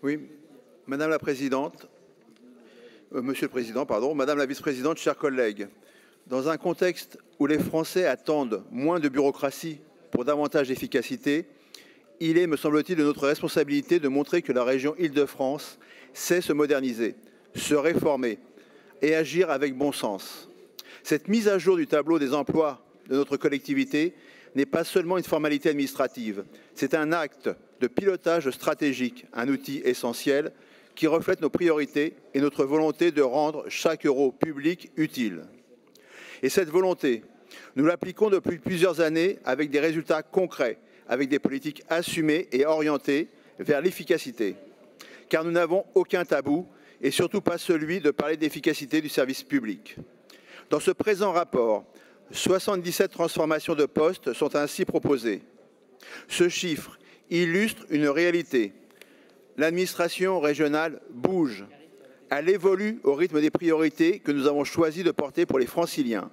Oui, Madame la Présidente, Monsieur le Président, pardon, Madame la Vice-présidente, chers collègues, dans un contexte où les Français attendent moins de bureaucratie pour davantage d'efficacité, il est, me semble-t-il, de notre responsabilité de montrer que la région Île-de-France sait se moderniser, se réformer et agir avec bon sens. Cette mise à jour du tableau des emplois de notre collectivité n'est pas seulement une formalité administrative, c'est un acte de pilotage stratégique, un outil essentiel qui reflète nos priorités et notre volonté de rendre chaque euro public utile. Et cette volonté, nous l'appliquons depuis plusieurs années avec des résultats concrets, avec des politiques assumées et orientées vers l'efficacité. Car nous n'avons aucun tabou, et surtout pas celui de parler d'efficacité du service public. Dans ce présent rapport, 77 transformations de postes sont ainsi proposées. Ce chiffre illustre une réalité. L'administration régionale bouge. Elle évolue au rythme des priorités que nous avons choisi de porter pour les Franciliens.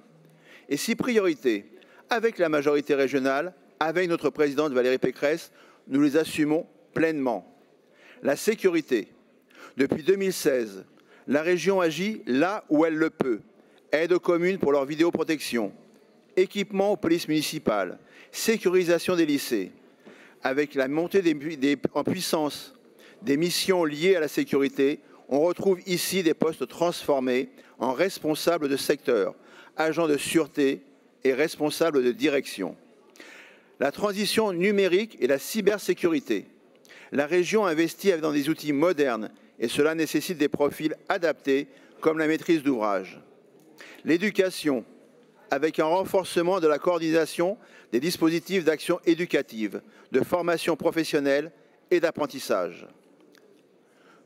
Et ces priorités, avec la majorité régionale, avec notre présidente Valérie Pécresse, nous les assumons pleinement. La sécurité. Depuis 2016, la région agit là où elle le peut. Aide aux communes pour leur vidéoprotection, équipement aux polices municipales, sécurisation des lycées. Avec la montée en puissance des missions liées à la sécurité, on retrouve ici des postes transformés en responsables de secteur, agents de sûreté et responsables de direction. La transition numérique et la cybersécurité. La région investit dans des outils modernes et cela nécessite des profils adaptés comme la maîtrise d'ouvrage. L'éducation, avec un renforcement de la coordination des dispositifs d'action éducative, de formation professionnelle et d'apprentissage.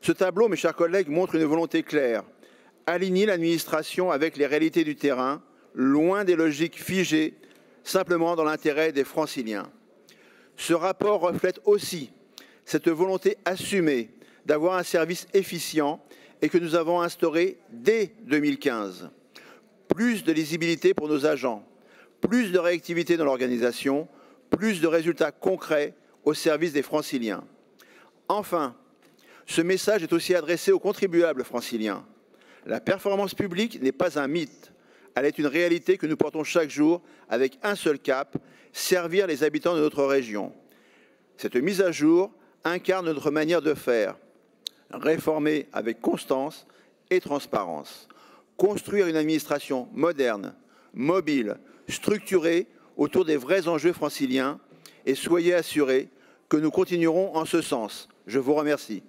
Ce tableau, mes chers collègues, montre une volonté claire, aligner l'administration avec les réalités du terrain, loin des logiques figées, simplement dans l'intérêt des Franciliens. Ce rapport reflète aussi cette volonté assumée d'avoir un service efficient et que nous avons instauré dès 2015. Plus de lisibilité pour nos agents, plus de réactivité dans l'organisation, plus de résultats concrets au service des Franciliens. Enfin, ce message est aussi adressé aux contribuables franciliens. La performance publique n'est pas un mythe, elle est une réalité que nous portons chaque jour avec un seul cap, servir les habitants de notre région. Cette mise à jour incarne notre manière de faire, réformer avec constance et transparence, construire une administration moderne, mobile, structurée autour des vrais enjeux franciliens et soyez assurés que nous continuerons en ce sens. Je vous remercie.